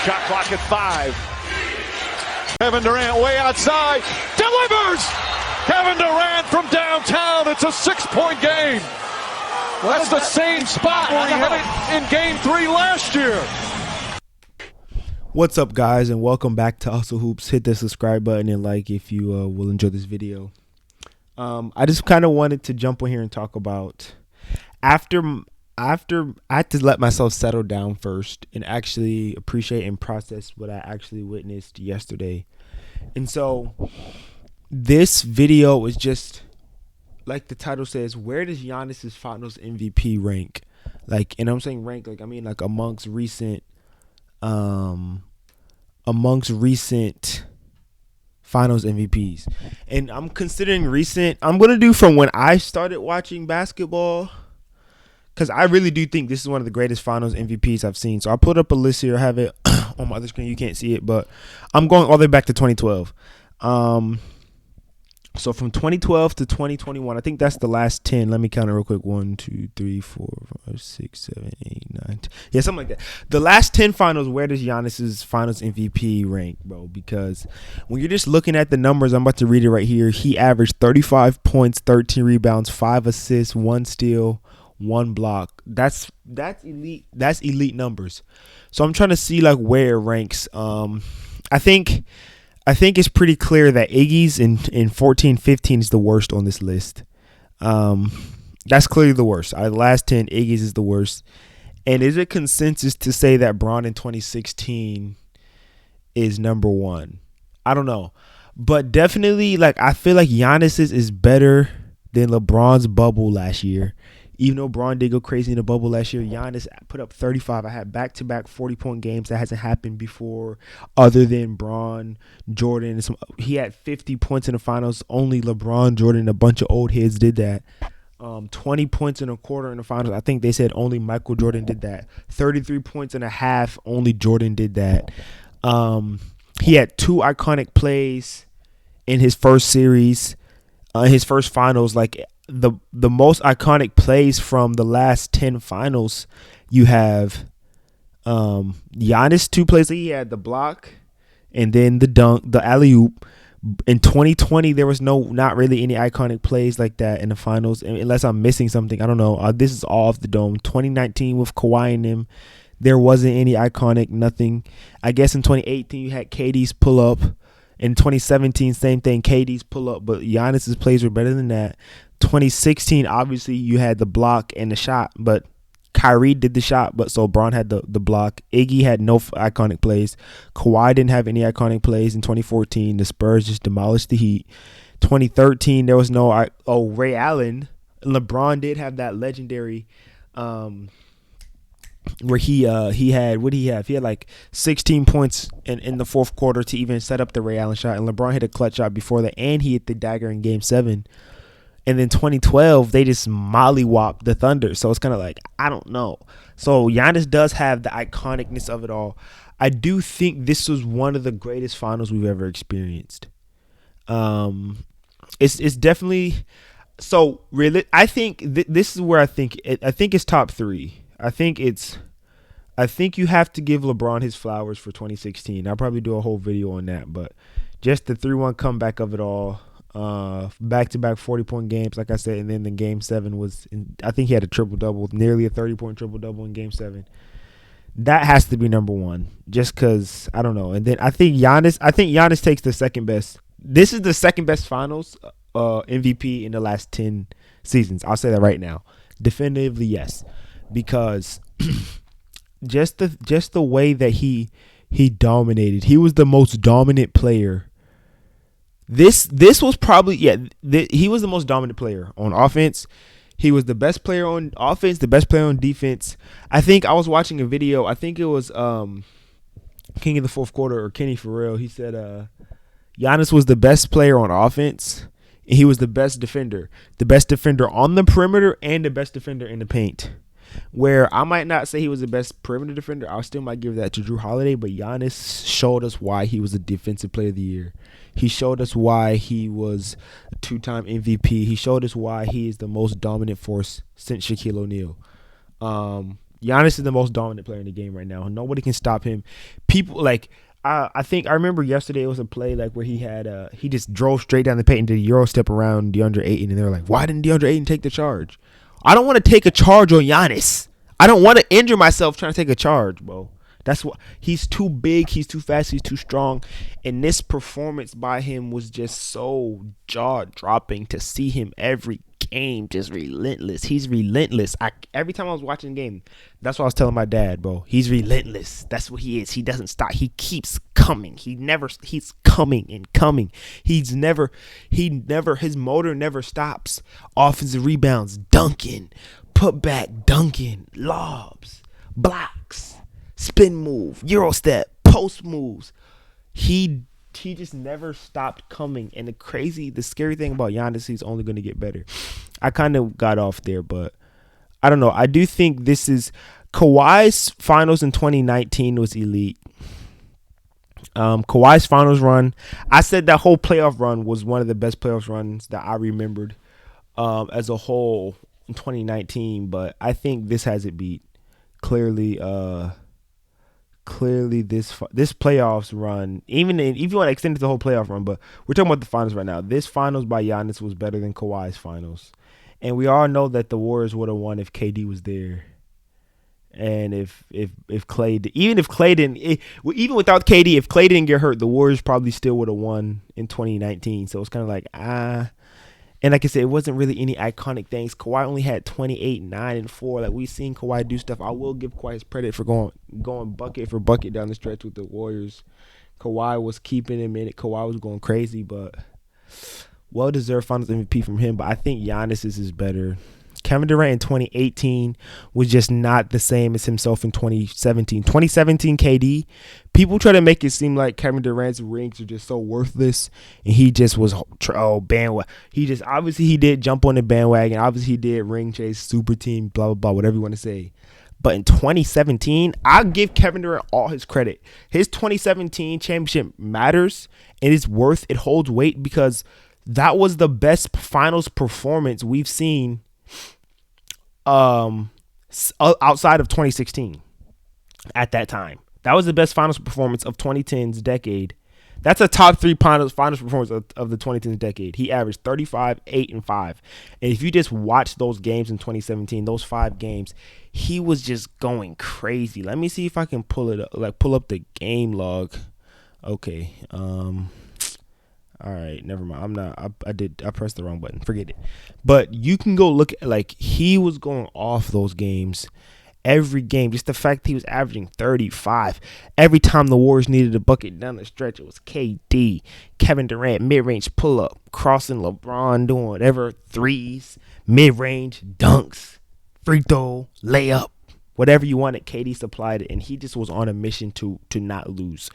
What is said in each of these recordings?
Shot clock at 5. Kevin Durant way outside. Delivers! Kevin Durant from downtown. It's a 6-point game. That's the same spot where he hit it in Game 3 last year. What's up, guys, and welcome back to Also Hoops. Hit the subscribe button and like if you will enjoy this video. I just kind of wanted to jump on here and talk about after I had to let myself settle down first and actually appreciate and process what I actually witnessed yesterday. And so this video was just like the title says, where does Giannis's finals MVP rank? Like, and I'm saying rank, like I mean like amongst recent finals MVPs. And I'm considering recent, I'm going to do from when I started watching basketball, because I really do think this is one of the greatest finals MVPs I've seen. So I put up a list here. I have it on my other screen. You can't see it, but I'm going all the way back to 2012. So from 2012 to 2021, I think that's the last 10. Let me count it real quick. 1, 2, 3, 4, 5, 6, 7, 8, 9, 10. Yeah, something like that. The last 10 finals, where does Giannis's finals MVP rank, bro? Because when you're just looking at the numbers, I'm about to read it right here. He averaged 35 points, 13 rebounds, 5 assists, 1 steal, 1 block. That's elite. That's elite numbers. So I'm trying to see like where it ranks. I think it's pretty clear that Iggy's in 14-15 is the worst on this list. That's clearly the worst. Out of the last 10, Iggy's is the worst. And is it consensus to say that Bron in 2016 is number 1? I don't know. But definitely, like, I feel like Giannis's is better than LeBron's bubble last year. Even though Bron did go crazy in the bubble last year, Giannis put up 35. I had back-to-back 40-point games. That hasn't happened before other than Bron, Jordan. He had 50 points in the finals. Only LeBron, Jordan, a bunch of old heads did that. 20 points in a quarter in the finals. I think they said only Michael Jordan did that. 33 points in a half. Only Jordan did that. He had 2 iconic plays in his first series, his first finals. Like, the most iconic plays from the last 10 finals, you have Giannis 2 plays. He had the block and then the dunk, the alley-oop. In 2020, there was not really any iconic plays like that in the finals, unless I'm missing something. I don't know. This is all off the dome. 2019 with Kawhi and them, there wasn't any iconic, nothing. I guess in 2018, you had KD's pull-up. In 2017, same thing, KD's pull-up, but Giannis's plays were better than that. 2016, obviously, you had the block and the shot, but Kyrie did the shot, but so Bron had the block. Iggy had no iconic plays. Kawhi didn't have any iconic plays in 2014. The Spurs just demolished the Heat. 2013, there was no Ray Allen. LeBron did have that legendary where he had, what did he have? He had like 16 points in the fourth quarter to even set up the Ray Allen shot, and LeBron hit a clutch shot before that, and he hit the dagger in Game 7. And then 2012, they just mollywopped the Thunder. So it's kind of like, I don't know. So Giannis does have the iconicness of it all. I do think this was one of the greatest finals we've ever experienced. It's definitely, so really, I think this is where I think it's top 3. I think you have to give LeBron his flowers for 2016. I'll probably do a whole video on that, but just the 3-1 comeback of it all. Back-to-back 40-point games, like I said, and then the Game 7 was, I think he had a triple-double, nearly a 30-point triple-double in Game 7. That has to be number 1, just because, I don't know. And then I think Giannis takes the second best. This is the second best finals MVP in the last 10 seasons. I'll say that right now. Definitively, yes. Because just the way that he dominated. He was the most dominant player. This was probably, he was the most dominant player on offense. He was the best player on offense, the best player on defense. I think I was watching a video. I think it was King of the Fourth Quarter or Kenny Farrell. He said Giannis was the best player on offense, and he was the best defender on the perimeter and the best defender in the paint. Where I might not say he was the best perimeter defender, I still might give that to Jrue Holiday, but Giannis showed us why he was a defensive player of the year. He showed us why he was a 2-time MVP. He showed us why he is the most dominant force since Shaquille O'Neal. Giannis is the most dominant player in the game right now. Nobody can stop him. People like I think I remember yesterday it was a play like where he just drove straight down the paint and did a Euro step around DeAndre Ayton, and they were like, why didn't DeAndre Ayton take the charge? I don't want to take a charge on Giannis. I don't want to injure myself trying to take a charge, bro. That's what he's too big, he's too fast, he's too strong. And this performance by him was just so jaw-dropping to see him every game, just relentless. He's relentless. Every time I was watching the game, that's what I was telling my dad, bro. He's relentless. That's what he is. He doesn't stop. He keeps coming. He's coming and coming. His motor never stops. Offensive rebounds, dunking, put back, dunking, lobs, blocks, spin move, Euro step, post moves. He just never stopped coming. And the scary thing about Giannis, he's only going to get better. I kind of got off there, but I don't know. I do think this is Kawhi's finals in 2019 was elite. Kawhi's finals run, I said that whole playoff run was one of the best playoff runs that I remembered as a whole in 2019, but I think this has it beat. Clearly this playoffs run, even if you want to extend it to the whole playoff run, but we're talking about the finals right now. This finals by Giannis was better than Kawhi's finals. And we all know that the Warriors would have won if KD was there. And if Clay, even without KD, if Clay didn't get hurt, the Warriors probably still would have won in 2019. So it's kind of like, And like I said, it wasn't really any iconic things. Kawhi only had 28, 9, and 4. Like, we've seen Kawhi do stuff. I will give Kawhi his credit for going bucket for bucket down the stretch with the Warriors. Kawhi was keeping him in it. Kawhi was going crazy, but well-deserved finals MVP from him. But I think Giannis is better. Kevin Durant in 2018 was just not the same as himself in 2017. 2017 KD, people try to make it seem like Kevin Durant's rings are just so worthless, and he just was bandwagon. He did jump on the bandwagon. Obviously, he did ring chase, super team, blah blah blah, whatever you want to say. But in 2017, I'll give Kevin Durant all his credit. His 2017 championship matters, and it holds weight because that was the best finals performance we've seen outside of 2016 at that time. That was the best finals performance of 2010's decade. That's a top 3 finals performance of the 2010s decade. He averaged 35, 8, and 5. And if you just watch those games in 2017, those 5 games, he was just going crazy. Let me see if I can pull up the game log. Okay. All right, never mind. I pressed the wrong button. Forget it. But you can go look at, he was going off those games. Every game, just the fact he was averaging 35. Every time the Warriors needed a bucket down the stretch, it was KD, Kevin Durant, mid-range pull-up, crossing LeBron, doing whatever, threes, mid-range, dunks, free throw, layup, whatever you wanted, KD supplied it, and he just was on a mission to not lose.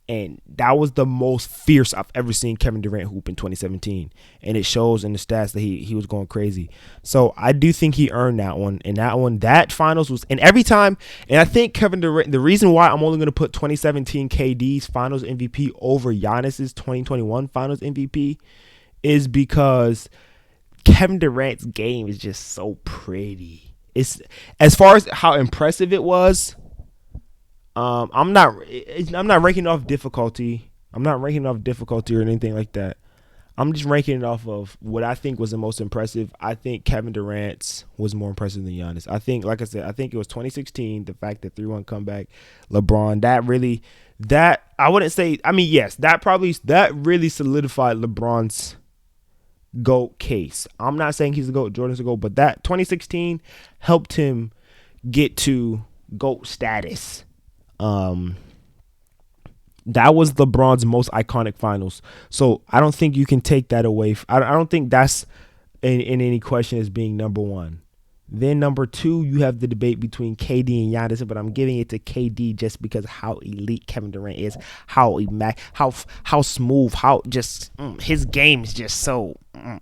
And that was the most fierce I've ever seen Kevin Durant hoop in 2017. And it shows in the stats that he was going crazy. So I do think he earned that one. And that finals was, and every time, and I think Kevin Durant, the reason why I'm only going to put 2017 KD's finals MVP over Giannis's 2021 finals MVP is because Kevin Durant's game is just so pretty. It's, as far as how impressive it was, I'm not ranking it off difficulty. I'm not ranking it off difficulty or anything like that. I'm just ranking it off of what I think was the most impressive. I think Kevin Durant's was more impressive than Giannis. I think, like I said, I think it was 2016, the fact that 3-1 comeback, LeBron, I wouldn't say, I mean, yes, that really solidified LeBron's GOAT case. I'm not saying he's the GOAT, Jordan's the GOAT, but that 2016 helped him get to GOAT status. That was LeBron's most iconic finals. So I don't think you can take that away. I don't think that's in any question as being number one. Then number 2, you have the debate between KD and Giannis, but I'm giving it to KD just because how elite Kevin Durant is, how smooth, how just his game is just so.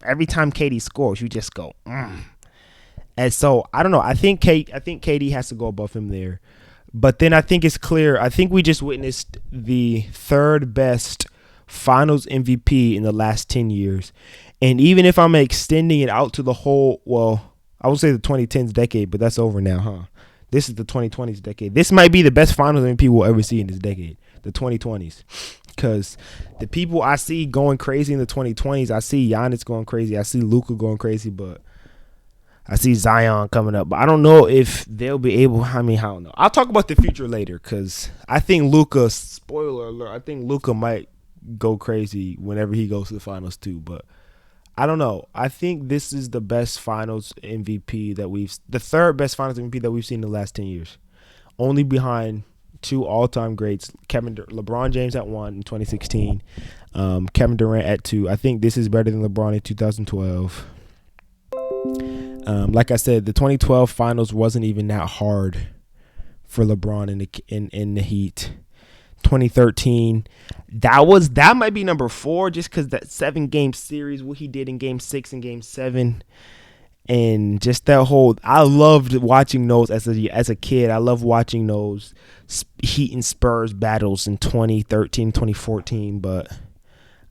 Every time KD scores, you just go. And so I don't know. I think KD has to go above him there. But then I think it's clear. I think we just witnessed the 3rd best finals MVP in the last 10 years. And even if I'm extending it out to the whole, well, I would say the 2010s decade, but that's over now, huh? This is the 2020s decade. This might be the best finals MVP we'll ever see in this decade, the 2020s. Because the people I see going crazy in the 2020s, I see Giannis going crazy. I see Luka going crazy, but I see Zion coming up. But I don't know if they'll be able. I don't know. I'll talk about the future later because I think Luka, spoiler alert, I think Luka might go crazy whenever he goes to the finals too. But I don't know. I think this is the best finals MVP the third best finals MVP that we've seen in the last 10 years. Only behind two all-time greats, LeBron James at 1 in 2016, Kevin Durant at 2. I think this is better than LeBron in 2012. Like I said, the 2012 finals wasn't even that hard for LeBron in the Heat. 2013, that might be number 4 just because that 7-game series, what he did in Game 6 and Game 7. And just that whole, I loved watching those as a kid. I love watching those Heat and Spurs battles in 2013, 2014. But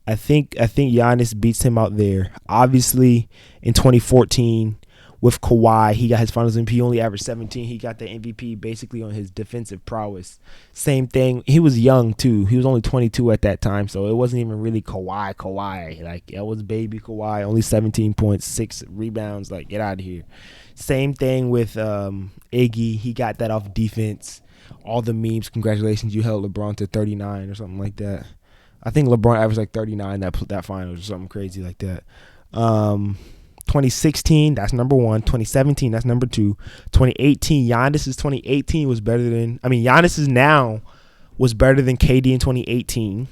I think Giannis beats him out there. Obviously, in 2014 with Kawhi, he got his Finals MVP. He only averaged 17. He got the MVP basically on his defensive prowess. Same thing. He was young too. He was only 22 at that time, so it wasn't even really Kawhi. Like, it was baby Kawhi. Only 17 points, 6 rebounds. Like, get out of here. Same thing with Iggy. He got that off defense. All the memes. Congratulations, you held LeBron to 39 or something like that. I think LeBron averaged like 39 that finals or something crazy like that. 2016, that's number 1. 2017, that's number 2. 2018, Giannis's 2018 was better than, Giannis's now was better than KD in 2018.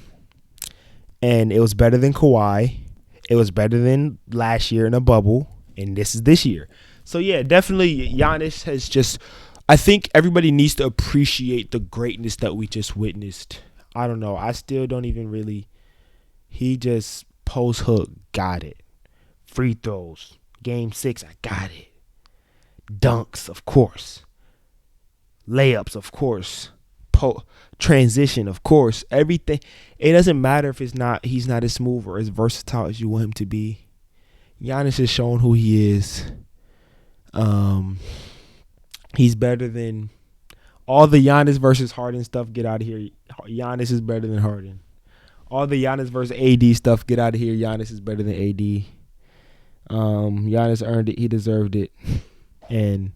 And it was better than Kawhi. It was better than last year in a bubble. And this is this year. So, yeah, definitely Giannis has just, I think everybody needs to appreciate the greatness that we just witnessed. I don't know. I still don't even really, he just post hook, got it. Free throws. Game 6, I got it. Dunks, of course. Layups, of course. Transition, of course. Everything. It doesn't matter if he's not as smooth or as versatile as you want him to be. Giannis has shown who he is. He's better than all the Giannis versus Harden stuff. Get out of here. Giannis is better than Harden. All the Giannis versus AD stuff. Get out of here. Giannis is better than AD. Giannis earned it. He deserved it. And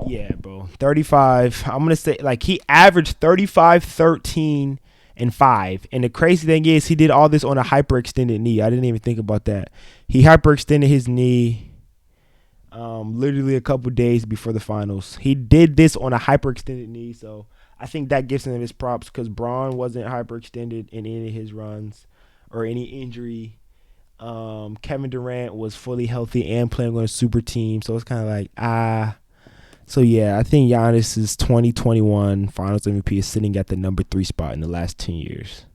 yeah, bro. 35. I'm going to say, like, he averaged 35, 13, and 5. And the crazy thing is he did all this on a hyperextended knee. I didn't even think about that. He hyperextended his knee literally a couple days before the finals. He did this on a hyperextended knee, so I think that gives him his props because Braun wasn't hyperextended in any of his runs or any injury. Kevin Durant was fully healthy and playing on a super team, so it's kind of like, So, yeah, I think Giannis's 2021 Finals MVP is sitting at the number 3 spot in the last 10 years.